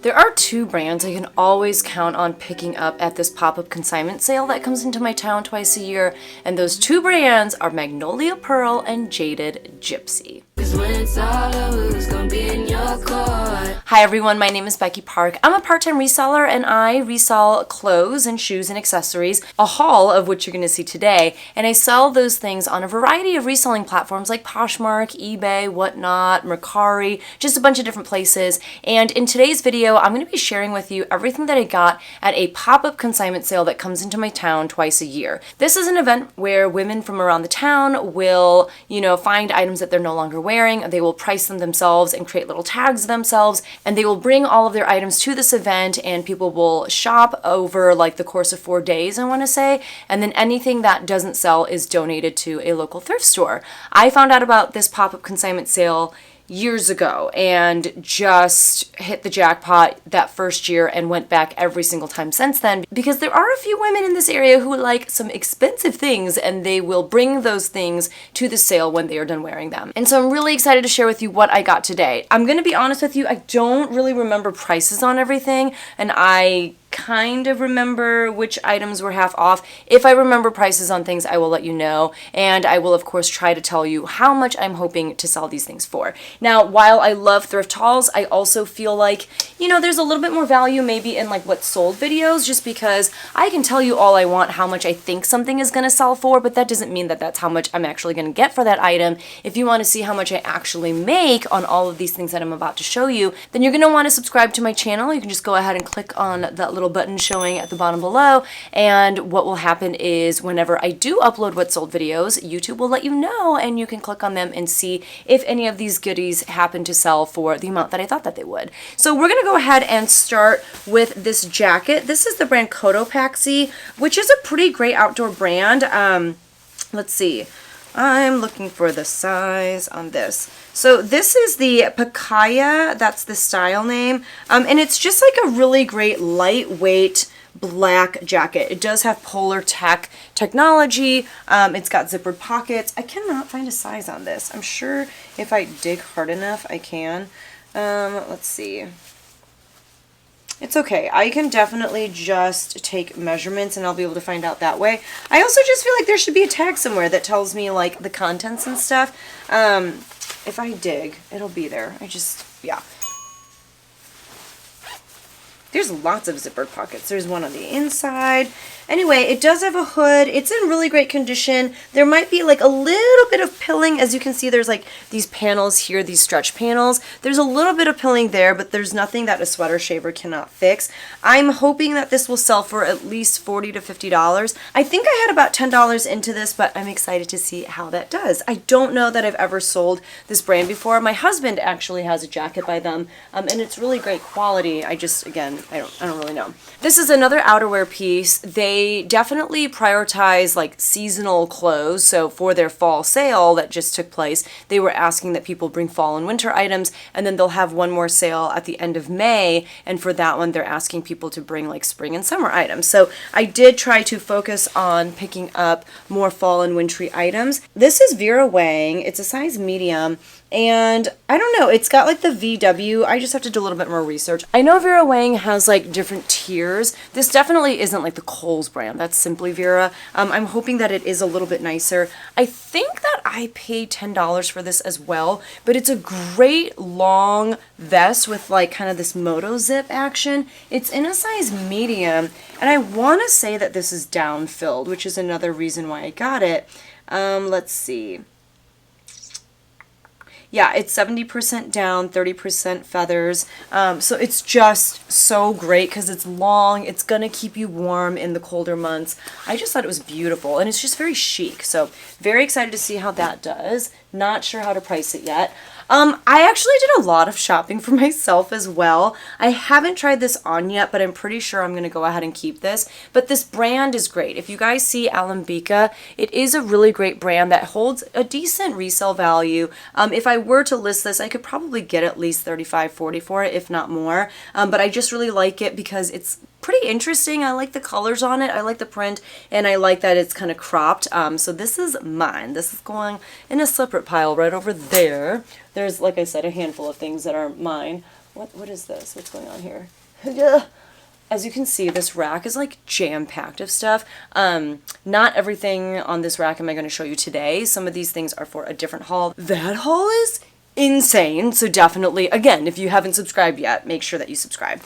There are two brands I can always count on picking up at this pop-up consignment sale that comes into my town twice a year, and those two brands are Magnolia Pearl and Jaded Gypsy. Hi everyone, my name is Becky Park. I'm a part-time reseller and I resell clothes and shoes and accessories, a haul of which you're going to see today, and I sell those things on a variety of reselling platforms like Poshmark, eBay, whatnot, Mercari, just a bunch of different places. And in today's video, I'm going to be sharing with you everything that I got at a pop-up consignment sale that comes into my town twice a year. This is an event where women from around the town will, find items that they're no longer wearing. They will price them themselves and create little tags themselves, and they will bring all of their items to this event, and people will shop over like the course of 4 days, I want to say, and then anything that doesn't sell is donated to a local thrift store. I found out about this pop-up consignment sale years ago and just hit the jackpot that first year and went back every single time since then, because there are a few women in this area who like some expensive things and they will bring those things to the sale when they are done wearing them. And so I'm really excited to share with you what I got today. I'm gonna be honest with you, I don't really remember prices on everything, and I kind of remember which items were half off. If I remember prices on things, I will let you know, and I will of course try to tell you how much I'm hoping to sell these things for. Now, while I love thrift hauls, I also feel like, there's a little bit more value maybe in like what's sold videos, just because I can tell you all I want how much I think something is going to sell for, but that doesn't mean that that's how much I'm actually going to get for that item. If you want to see how much I actually make on all of these things that I'm about to show you, then you're going to want to subscribe to my channel. You can just go ahead and click on that little button showing at the bottom below, and what will happen is whenever I do upload what's sold videos, YouTube will let you know, and you can click on them and see if any of these goodies happen to sell for the amount that I thought that they would. So we're gonna go ahead and start with this jacket. This is the brand Cotopaxi, which is a pretty great outdoor brand. Let's see, I'm looking for the size on this. So this is the Pakaya, that's the style name, and it's just like a really great lightweight black jacket. It does have polar technology. It's got zippered pockets. I cannot find a size on this. I'm sure if I dig hard enough I can. Let's see. It's okay. I can definitely just take measurements and I'll be able to find out that way. I also just feel like there should be a tag somewhere that tells me like the contents and stuff. If I dig, it'll be there. Yeah. There's lots of zippered pockets. There's one on the inside. Anyway, it does have a hood. It's in really great condition. There might be like a little bit of pilling. As you can see, there's like these panels here, these stretch panels. There's a little bit of pilling there, but there's nothing that a sweater shaver cannot fix. I'm hoping that this will sell for at least $40 to $50. I think I had about $10 into this, but I'm excited to see how that does. I don't know that I've ever sold this brand before. My husband actually has a jacket by them, and it's really great quality. I don't really know. This is another outerwear piece. They definitely prioritize like seasonal clothes. So for their fall sale that just took place, they were asking that people bring fall and winter items, and then they'll have one more sale at the end of May, and for that one they're asking people to bring like spring and summer items. So I did try to focus on picking up more fall and wintry items. This is Vera Wang. It's a size medium, and I don't know, it's got like the VW. I just have to do a little bit more research. I know Vera Wang has like different tiers. This definitely isn't like the Kohl's brand. That's Simply Vera. I'm hoping that it is a little bit nicer. I think that I paid $10 for this as well, but it's a great long vest with like kind of this moto zip action. It's in a size medium, and I want to say that this is down filled, which is another reason why I got it. Let's see. Yeah, it's 70% down, 30% feathers. So it's just so great because it's long. It's going to keep you warm in the colder months. I just thought it was beautiful, and it's just very chic. So very excited to see how that does. Not sure how to price it yet. I actually did a lot of shopping for myself as well. I haven't tried this on yet, but I'm pretty sure I'm going to go ahead and keep this. But this brand is great. If you guys see Alembica, it is a really great brand that holds a decent resale value. If I were to list this, I could probably get at least $35, $40 for it, if not more. But I just really like it because it's pretty interesting. I like the colors on it, I like the print, and I like that it's kind of cropped. So this is mine. This is going in a separate pile right over there. There's, like I said, a handful of things that are mine. what is this? What's going on here? Yeah. As you can see, this rack is like jam-packed of stuff. Not everything on this rack am I going to show you today. Some of these things are for a different haul. That haul is insane. So definitely, again, if you haven't subscribed yet, make sure that you subscribe.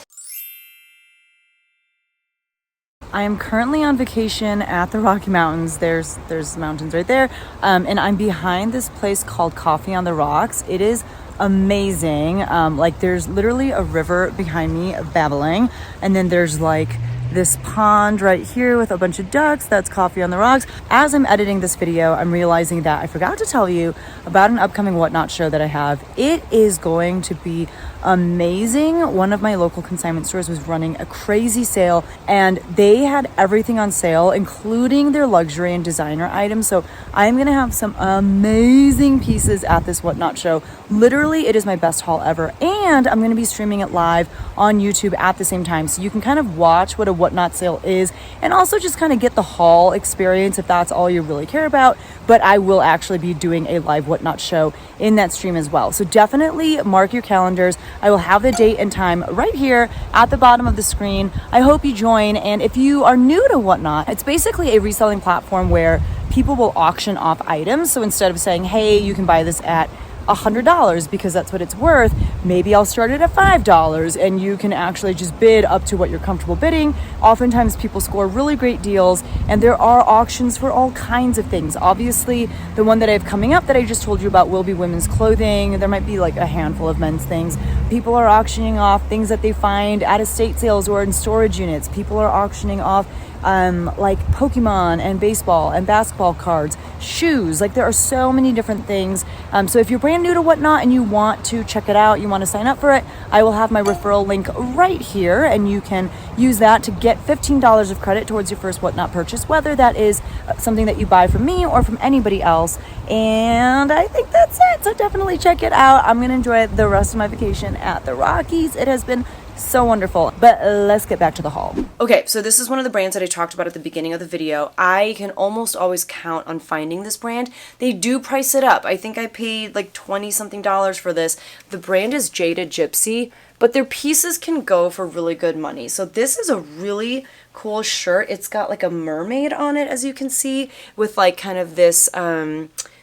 I am currently on vacation at the Rocky Mountains. There's mountains right there. And I'm behind this place called Coffee on the Rocks. It is amazing. Like there's literally a river behind me babbling. And then there's like this pond right here with a bunch of ducks. That's Coffee on the Rocks. As I'm editing this video, I'm realizing that I forgot to tell you about an upcoming Whatnot show that I have. It is going to be amazing. One of my local consignment stores was running a crazy sale and they had everything on sale, including their luxury and designer items. So I'm going to have some amazing pieces at this Whatnot show. Literally, it is my best haul ever. And I'm going to be streaming it live on YouTube at the same time. So you can kind of watch what a Whatnot sale is and also just kind of get the haul experience if that's all you really care about. But I will actually be doing a live Whatnot show in that stream as well. So definitely mark your calendars. I will have the date and time right here at the bottom of the screen. I hope you join. And if you are new to Whatnot, it's basically a reselling platform where people will auction off items. So instead of saying, hey, you can buy this at $100 because that's what it's worth, maybe I'll start it at $5 and you can actually just bid up to what you're comfortable bidding. Oftentimes people score really great deals and there are auctions for all kinds of things. Obviously, the one that I have coming up that I just told you about will be women's clothing. There might be like a handful of men's things. People are auctioning off things that they find at estate sales or in storage units. People are auctioning off like Pokemon and baseball and basketball cards, shoes. Like there are so many different things. So if you're brand new to Whatnot and you want to check it out, you want to sign up for it, I will have my referral link right here and you can use that to get $15 of credit towards your first Whatnot purchase, whether that is something that you buy from me or from anybody else. And I think that's it. So definitely check it out. I'm going to enjoy the rest of my vacation at the Rockies. It has been so wonderful. But let's get back to the haul. Okay, so this is one of the brands that I talked about at the beginning of the video. I can almost always count on finding this brand. They do price it up. I think I paid like 20 something dollars for this. The brand is Jaded Gypsy, but their pieces can go for really good money. So this is a really cool shirt. It's got like a mermaid on it, as you can see, with like kind of this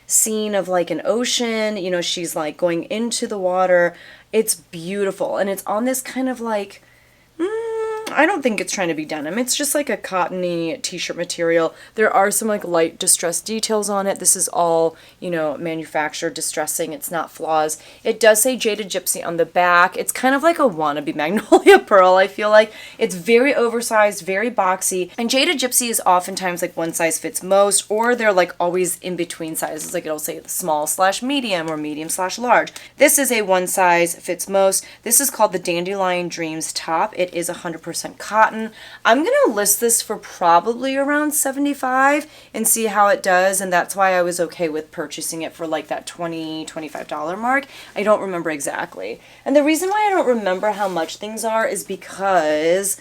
scene of like an ocean. You know, she's like going into the water. It's beautiful, and it's on this kind of like, I don't think it's trying to be denim. It's just like a cottony t-shirt material. There are some like light distressed details on it. This is all, you know, manufactured distressing. It's not flaws. It does say Jaded Gypsy on the back. It's kind of like a wannabe Magnolia Pearl, I feel like. It's very oversized, very boxy. And Jaded Gypsy is oftentimes like one size fits most, or they're like always in between sizes. Like it'll say small/medium or medium/large. This is a one size fits most. This is called the Dandelion Dreams top. It is 100% cotton. I'm going to list this for probably around $75 and see how it does. And that's why I was okay with purchasing it for like that $20, $25 mark. I don't remember exactly. And the reason why I don't remember how much things are is because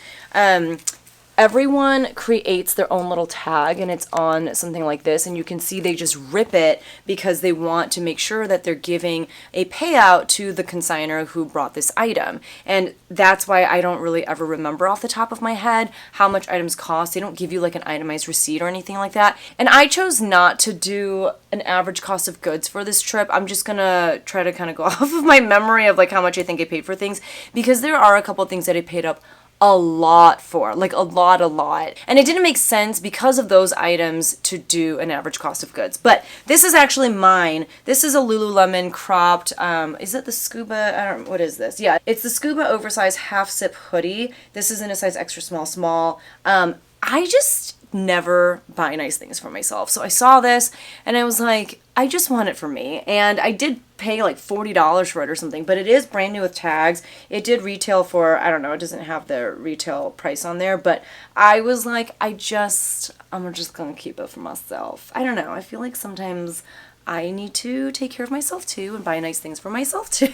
everyone creates their own little tag and it's on something like this, and you can see they just rip it because they want to make sure that they're giving a payout to the consignor who brought this item. And that's why I don't really ever remember off the top of my head how much items cost. They don't give you like an itemized receipt or anything like that. And I chose not to do an average cost of goods for this trip. I'm just gonna try to kind of go off of my memory of like how much I think I paid for things, because there are a couple things that I paid up a lot for, like a lot. And it didn't make sense because of those items to do an average cost of goods. But this is actually mine. This is a Lululemon cropped, is it the scuba? I don't, what is this? Yeah, it's the scuba oversized half zip hoodie. This is in a size extra small. I just never buy nice things for myself. So I saw this and I was like, I just want it for me. And I did pay like $40 for it or something, but it is brand new with tags. It did retail for, I don't know, it doesn't have the retail price on there, but I was like, I'm just gonna keep it for myself. I don't know. I feel like sometimes I need to take care of myself too and buy nice things for myself too.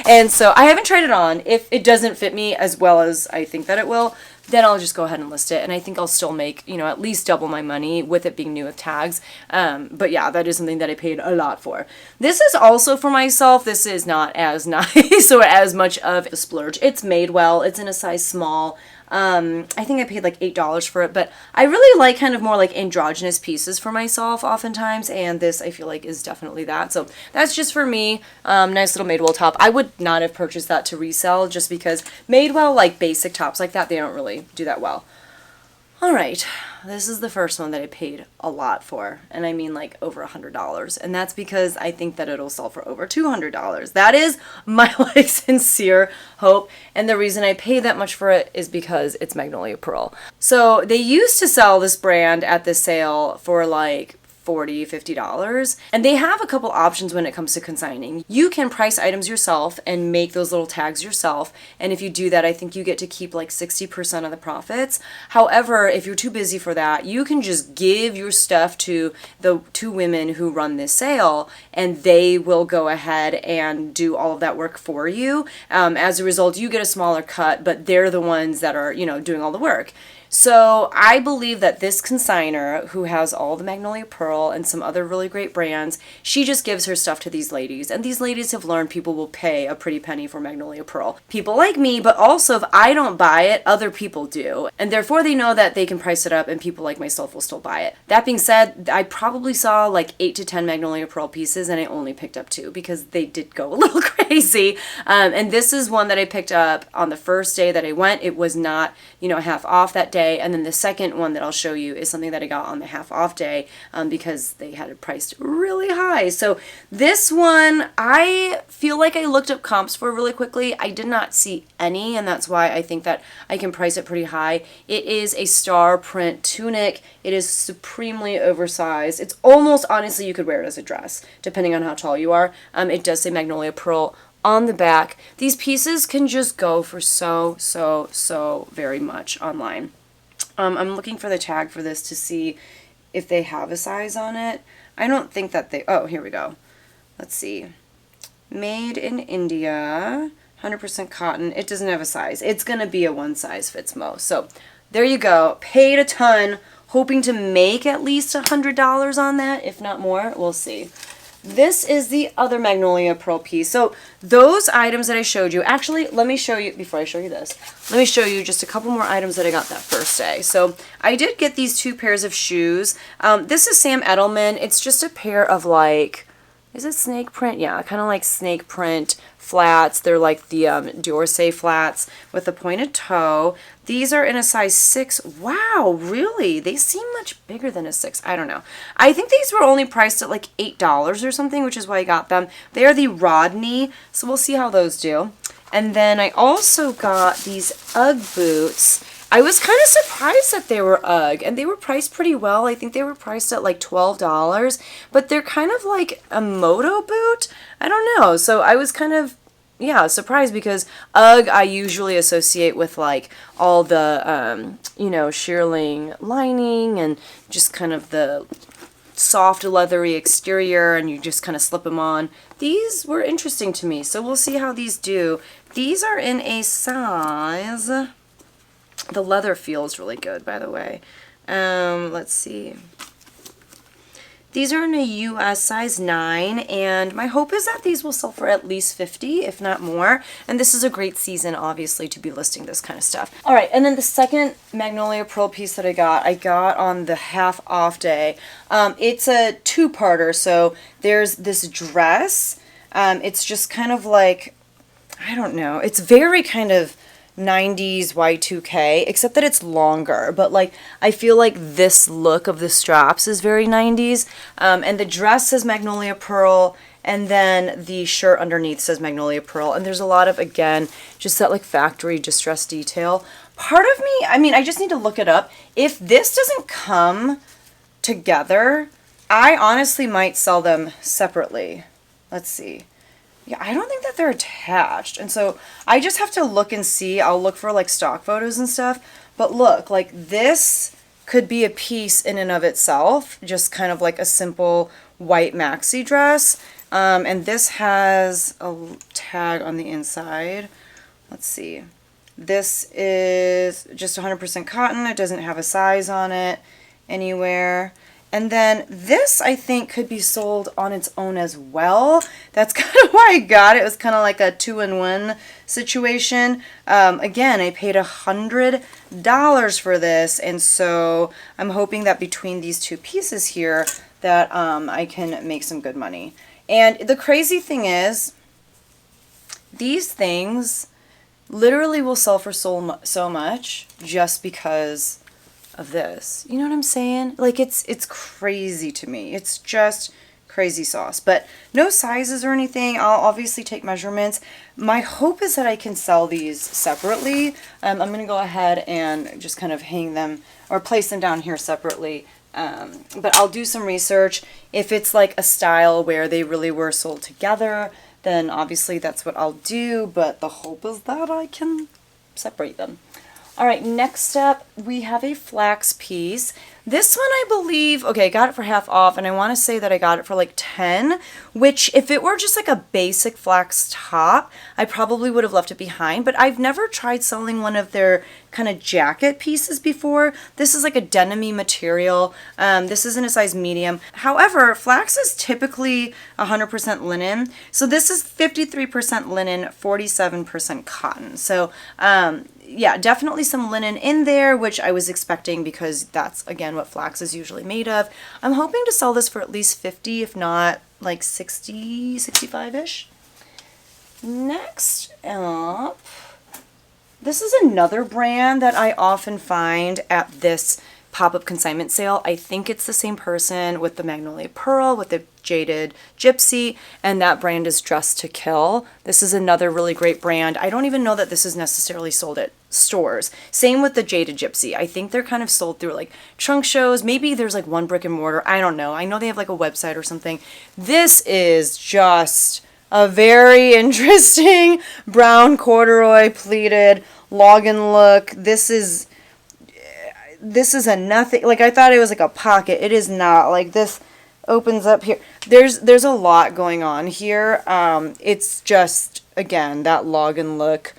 And so I haven't tried it on. If it doesn't fit me as well as I think that it will, then I'll just go ahead and list it. And I think I'll still make, you know, at least double my money with it being new with tags. But yeah, that is something that I paid a lot for. This is also for myself. This is not as nice or as much of a splurge. It's made well. It's in a size small. I think I paid like $8 for it, but I really like kind of more like androgynous pieces for myself oftentimes, and this I feel like is definitely that. So that's just for me. Nice little Madewell top. I would not have purchased that to resell just because Madewell, like basic tops like that, they don't really do that well. All right, this is the first one that I paid a lot for, and I mean like over $100, and that's because I think that it'll sell for over $200. That is my like sincere hope, and the reason I paid that much for it is because it's Magnolia Pearl. So they used to sell this brand at the sale for like $40, $50, and they have a couple options when it comes to consigning. You can price items yourself and make those little tags yourself, and if you do that, I think you get to keep like 60% of the profits. However, if you're too busy for that, you can just give your stuff to the two women who run this sale, and they will go ahead and do all of that work for you. As a result, you get a smaller cut, but they're the ones that are, you know, doing all the work. So I believe that this consigner, who has all the Magnolia Pearl and some other really great brands, she just gives her stuff to these ladies. And these ladies have learned people will pay a pretty penny for Magnolia Pearl. People like me, but also if I don't buy it, other people do. And therefore they know that they can price it up and people like myself will still buy it. That being said, I probably saw like 8 to 10 Magnolia Pearl pieces and I only picked up 2 because they did go a little crazy. And this is one that I picked up on the first day that I went. It was not, you know, half off that day. And then the second one that I'll show you is something that I got on the half off day because they had it priced really high. So this one, I feel like I looked up comps for really quickly. I did not see any, and that's why I think that I can price it pretty high. It is a star print tunic. It is supremely oversized. It's almost, honestly, you could wear it as a dress, depending on how tall you are. It does say Magnolia Pearl on the back. These pieces can just go for so very much online. I'm looking for the tag for this to see if they have a size on it. I don't think that they, oh, here we go. Let's see. Made in India, 100% cotton. It doesn't have a size. It's going to be a one size fits most. So there you go. Paid a ton, hoping to make at least $100 on that, if not more. We'll see. This is the other Magnolia Pearl piece. So those items that I showed you, actually, let me show you, before I show you this, let me show you just a couple more items that I got that first day. So I did get these 2 pairs of shoes. This is Sam Edelman. It's just a pair of like, is it snake print? Yeah, kind of like snake print flats. They're like the D'Orsay flats with a pointed toe. These are in a size 6. Wow, really? They seem much bigger than a 6. I don't know. I think these were only priced at like $8 or something, which is why I got them. They are the Rodney, so we'll see how those do. And then I also got these Ugg boots. I was kind of surprised that they were Ugg, and they were priced pretty well. I think they were priced at like $12, but they're kind of like a moto boot. I don't know. So I was kind of, yeah, surprised because Ugg I usually associate with like all the, you know, shearling lining and just kind of the soft leathery exterior, and you just kind of slip them on. These were interesting to me, so we'll see how these do. These are in a size, the leather feels really good, by the way. Let's see. These are in a US size 9, and my hope is that these will sell for at least $50, if not more. And this is a great season, obviously, to be listing this kind of stuff. All right, and then the second Magnolia Pearl piece that I got on the half off day. It's a 2-parter, so there's this dress. It's just kind of like, I don't know, it's very kind of 90s Y2K, except that it's longer, but like I feel like this look of the straps is very 90s, and the dress says Magnolia Pearl, and then the shirt underneath says Magnolia Pearl, and there's a lot of, again, just that like factory distress detail. Part of me, I mean, I just need to look it up. If this doesn't come together, I honestly might sell them separately. Let's see. Yeah, I don't think that they're attached. And so I just have to look and see. I'll look for like stock photos and stuff. But look, like this could be a piece in and of itself. Just kind of like a simple white maxi dress. And this has a tag on the inside. Let's see. This is just 100% cotton. It doesn't have a size on it anywhere. And then this, I think, could be sold on its own as well. That's kind of why I got it. It was kind of like a 2-in-1 situation. Again, I paid $100 for this, and so I'm hoping that between these two pieces here that I can make some good money. And the crazy thing is, these things literally will sell for so much just because of this. You know what I'm saying? Like, it's crazy to me. It's just crazy sauce. But no sizes or anything. I'll obviously take measurements. My hope is that I can sell these separately. I'm going to go ahead and just kind of hang them or place them down here separately. But I'll do some research. If it's like a style where they really were sold together, then obviously that's what I'll do. But the hope is that I can separate them. All right, next up, we have a flax piece. This one, I believe, okay, I got it for half off, and I want to say that I got it for like 10, which if it were just like a basic flax top, I probably would have left it behind, but I've never tried selling one of their kind of jacket pieces before. This is like a denim-y material. This is in a size medium. However, flax is typically 100% linen, so this is 53% linen, 47% cotton. So, yeah, definitely some linen in there, which I was expecting because that's, again, what flax is usually made of. I'm hoping to sell this for at least 50, if not like 60, 65-ish. Next up, this is another brand that I often find at this pop-up consignment sale. I think it's the same person with the Magnolia Pearl, with the Jaded Gypsy, and that brand is Dressed to Kill. This is another really great brand. I don't even know that this is necessarily sold at stores. Same with the Jaded Gypsy. I think they're kind of sold through like trunk shows. Maybe there's like one brick and mortar. I don't know. I know they have like a website or something. This is just a very interesting brown corduroy pleated login look. This is a nothing, like I thought it was like a pocket. It is not. Like this opens up here. There's a lot going on here. It's just, again, that login look,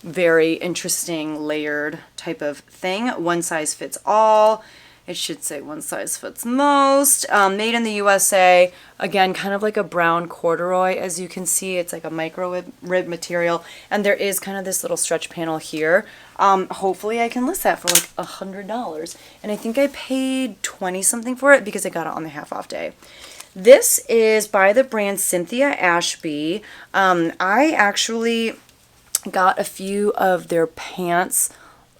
very interesting layered type of thing. One size fits all. It should say one size fits most. Made in the USA. Again, kind of like a brown corduroy, as you can see. It's like a micro rib material. And there is kind of this little stretch panel here. Hopefully I can list that for like $100. And I think I paid 20 something for it because I got it on the half off day. This is by the brand Cynthia Ashby. I actually got a few of their pants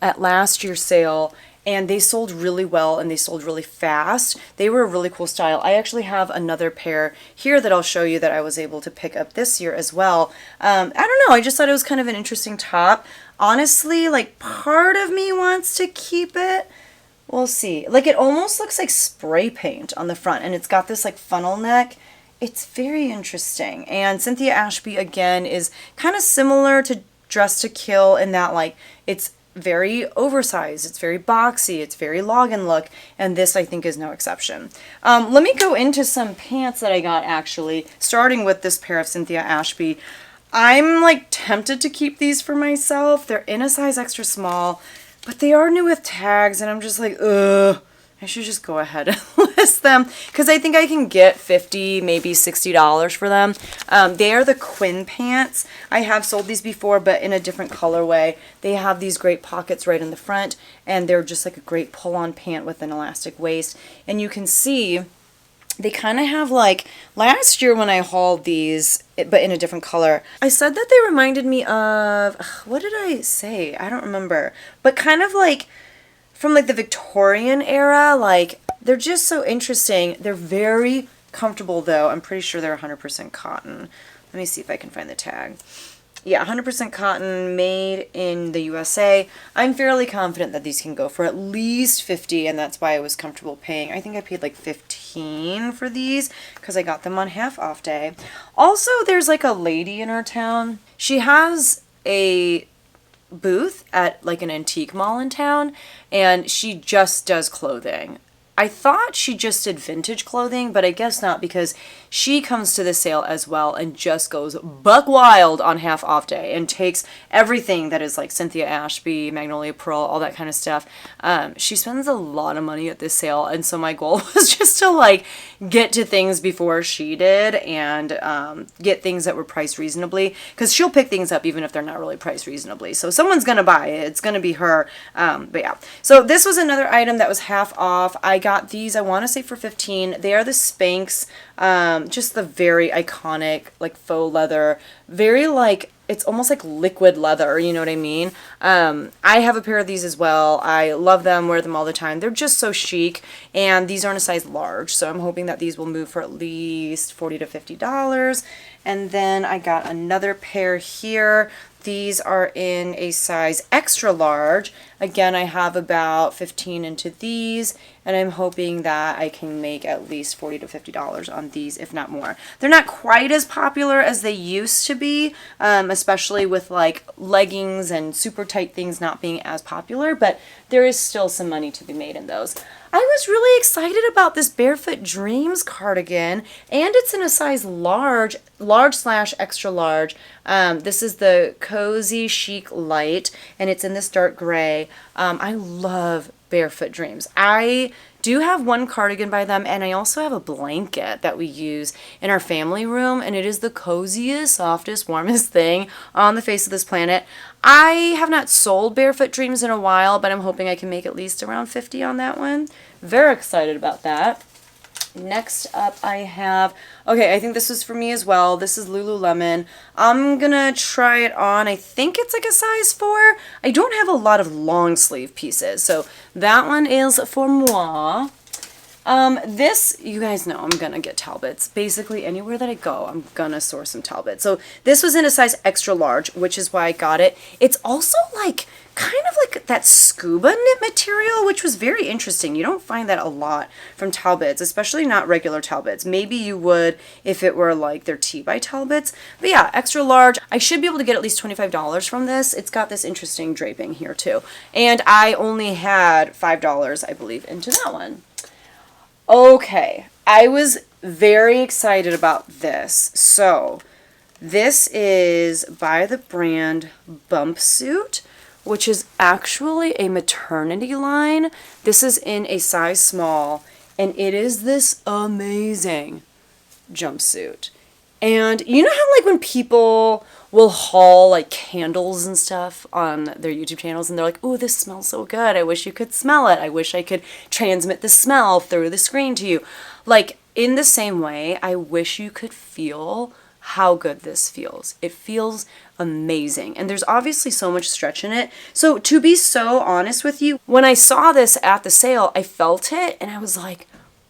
at last year's sale, and they sold really well and they sold really fast. They were a really cool style. I actually have another pair here that I'll show you that I was able to pick up this year as well. I don't know, I just thought it was kind of an interesting top. Honestly, like, part of me wants to keep it. We'll see. Like, it almost looks like spray paint on the front, and it's got this like funnel neck. It's very interesting. And Cynthia Ashby, again, is kind of similar to Dressed to Kill in that, like, it's very oversized, it's very boxy, it's very login look, and this I think is no exception. Let me go into some pants that I got, actually, starting with this pair of Cynthia Ashby. I'm like tempted to keep these for myself. They're in a size extra small, but they are new with tags, and I'm just like, ugh, I should just go ahead and list them because I think I can get $50, maybe $60 for them. They are the Quinn pants. I have sold these before, but in a different colorway. They have these great pockets right in the front, and they're just like a great pull-on pant with an elastic waist. And you can see they kind of have, like, last year when I hauled these, but in a different color, I said that they reminded me of, what did I say? I don't remember. But kind of like from like the Victorian era, like, they're just so interesting. They're very comfortable though. I'm pretty sure they're 100% cotton. Let me see if I can find the tag. Yeah, 100% cotton, made in the USA. I'm fairly confident that these can go for at least 50, and that's why I was comfortable paying. I think I paid like 15 for these because I got them on half off day. Also, there's like a lady in our town. She has a booth at like an antique mall in town, and she just does clothing. I thought she just did vintage clothing, but I guess not, because she comes to the sale as well and just goes buck wild on half off day and takes everything that is like Cynthia, Ashby, Magnolia Pearl, all that kind of stuff. She spends a lot of money at this sale, and so my goal was just to like get to things before she did and get things that were priced reasonably, because she'll pick things up even if they're not really priced reasonably. So someone's gonna buy it. It's gonna be her. But yeah. So this was another item that was half off. I got these, I want to say for $15. They are the Spanx. Just the very iconic like faux leather, very like, it's almost like liquid leather, you know what I mean? I have a pair of these as well. I love them, wear them all the time. They're just so chic, and these are in a size large, so I'm hoping that these will move for at least $40 to $50. And then I got another pair here. These are in a size extra large. Again, I have about 15 into these, and I'm hoping that I can make at least $40 to $50 on these, if not more. They're not quite as popular as they used to be, especially with like leggings and super tight things not being as popular, but there is still some money to be made in those. I was really excited about this Barefoot Dreams cardigan, and it's in a size large slash extra large. This is the Cozy Chic Light, and it's in this dark gray. I love Barefoot Dreams. I do have one cardigan by them, and I also have a blanket that we use in our family room, and it is the coziest, softest, warmest thing on the face of this planet. I have not sold Barefoot Dreams in a while, but I'm hoping I can make at least around 50 on that one. Very excited about that. Next up I have, okay, I think this was for me as well. This is Lululemon. I'm gonna try it on. I think it's like a size 4. I don't have a lot of long sleeve pieces, so that one is for moi. This, you guys know I'm gonna get Talbots. Basically, anywhere that I go, I'm gonna source some Talbots. So this was in a size extra large, which is why I got it. It's also like, kind of like that scuba knit material, which was very interesting. You don't find that a lot from Talbots, especially not regular Talbots. Maybe you would if it were like their Tea by Talbots. But yeah, extra large. I should be able to get at least $25 from this. It's got this interesting draping here too. And I only had $5, I believe, into that one. Okay, I was very excited about this. So this is by the brand Bumpsuit, which is actually a maternity line. This is in a size small, and it is this amazing jumpsuit. And you know how like when people will haul like candles and stuff on their YouTube channels, and they're like, "Ooh, this smells so good. I wish you could smell it. I wish I could transmit the smell through the screen to you." Like, in the same way, I wish you could feel how good this feels. It feels amazing. And there's obviously so much stretch in it. So to be so honest with you, when I saw this at the sale, I felt it and I was like,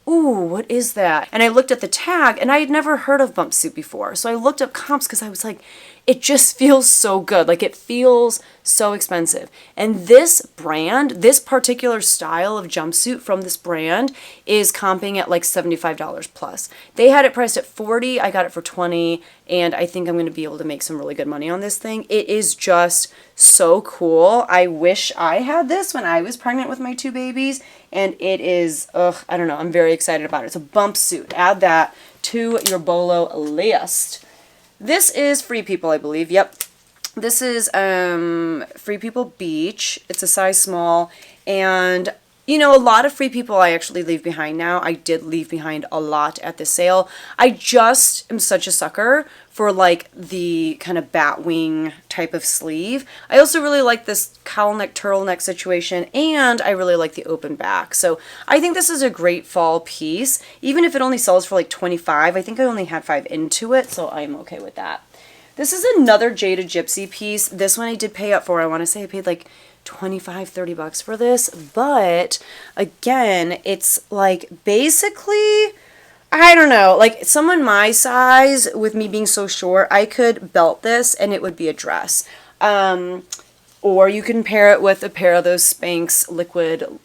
ooh, what is that? And I looked at the tag, and I had never heard of Bumpsuit before. So I looked up comps because I was like, it just feels so good. Like, it feels so expensive. And this brand, this particular style of jumpsuit from this brand is comping at like $75 plus. They had it priced at $40. I got it for $20, and I think I'm going to be able to make some really good money on this thing. It is just so cool. I wish I had this when I was pregnant with my 2 babies, and it is, I don't know, I'm very excited about it. It's a Bumpsuit. Add that to your Bolo list. This is Free People, I believe. Yep. This is Free People Beach. It's a size small. And, you know, a lot of Free People I actually leave behind now. I did leave behind a lot at the sale. I just am such a sucker for, like, the kind of bat wing type of sleeve. I also really like this cowl neck, turtleneck situation, and I really like the open back. So I think this is a great fall piece. Even if it only sells for like $25, I think I only had 5 into it, so I'm okay with that. This is another Jaded Gypsy piece. This one I did pay up for. I want to say I paid like $25, $30 for this, but again, it's like basically, I don't know, like someone my size with me being so short, I could belt this and it would be a dress. Or you can pair it with a pair of those Spanx liquid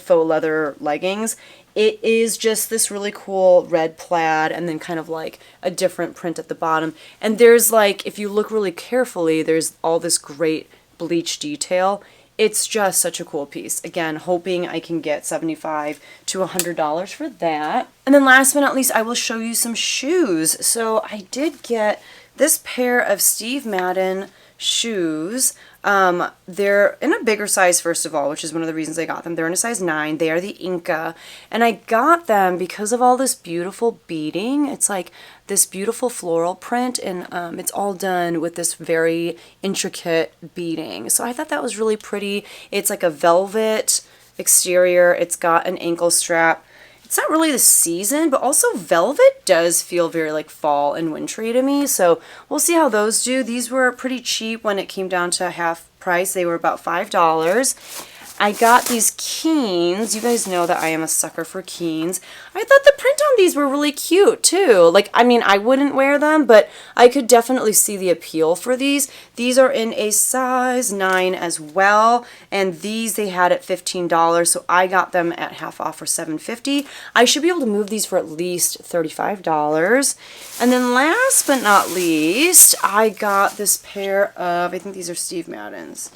faux leather leggings. It is just this really cool red plaid and then kind of like a different print at the bottom. And there's like, if you look really carefully, there's all this great bleach detail. it's just such a cool piece. Again, hoping I can get $75 to $100 for that. And then last but not least, I will show you some shoes. So I did get this pair of Steve Madden shoes. They're in a bigger size, first of all, which is one of the reasons I got them. They're in a size 9. They are the Inca. And I got them because of all this beautiful beading. It's like this beautiful floral print, and it's all done with this very intricate beading. So I thought that was really pretty. It's like a velvet exterior. It's got an ankle strap. It's not really the season, but also velvet does feel very like fall and wintry to me. So we'll see how those do. These were pretty cheap when it came down to half price. They were about $5. I got these Keens. You guys know that I am a sucker for Keens. I thought the print on these were really cute too. Like, I mean, I wouldn't wear them, but I could definitely see the appeal for these. These are in a size 9 as well, and these they had at $15, so I got them at half off for $7.50. I should be able to move these for at least $35. And then last but not least, I got this pair of, I think these are Steve Madden's.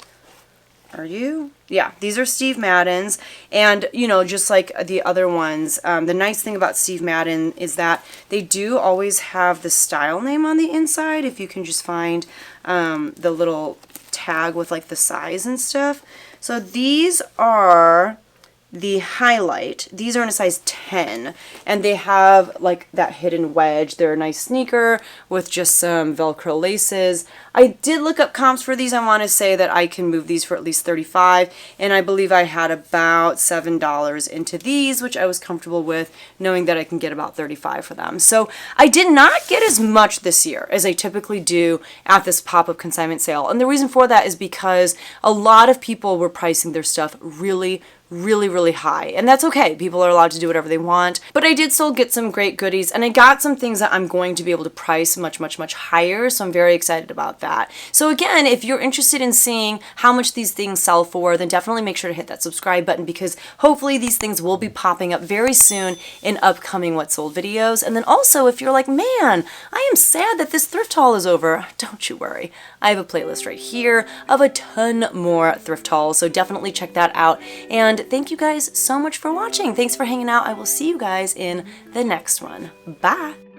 Are you? Yeah, these are Steve Madden's, and you know, just like the other ones, the nice thing about Steve Madden is that they do always have the style name on the inside, if you can just find the little tag with like the size and stuff. So these are the highlight. These are in a size 10, and they have like that hidden wedge. They're a nice sneaker with just some Velcro laces. I did look up comps for these. I want to say that I can move these for at least $35, and I believe I had about $7 into these, which I was comfortable with, knowing that I can get about $35 for them. So I did not get as much this year as I typically do at this pop-up consignment sale, and the reason for that is because a lot of people were pricing their stuff really high, and that's okay. People are allowed to do whatever they want, but I did still get some great goodies, and I got some things that I'm going to be able to price much higher, so I'm very excited about that. So again, if you're interested in seeing how much these things sell for, then definitely make sure to hit that subscribe button, because hopefully these things will be popping up very soon in upcoming What Sold videos. And then also, if you're like, man, I am sad that this thrift haul is over, don't you worry. I have a playlist right here of a ton more thrift hauls, so definitely check that out. And thank you guys so much for watching. Thanks for hanging out. I will see you guys in the next one. Bye!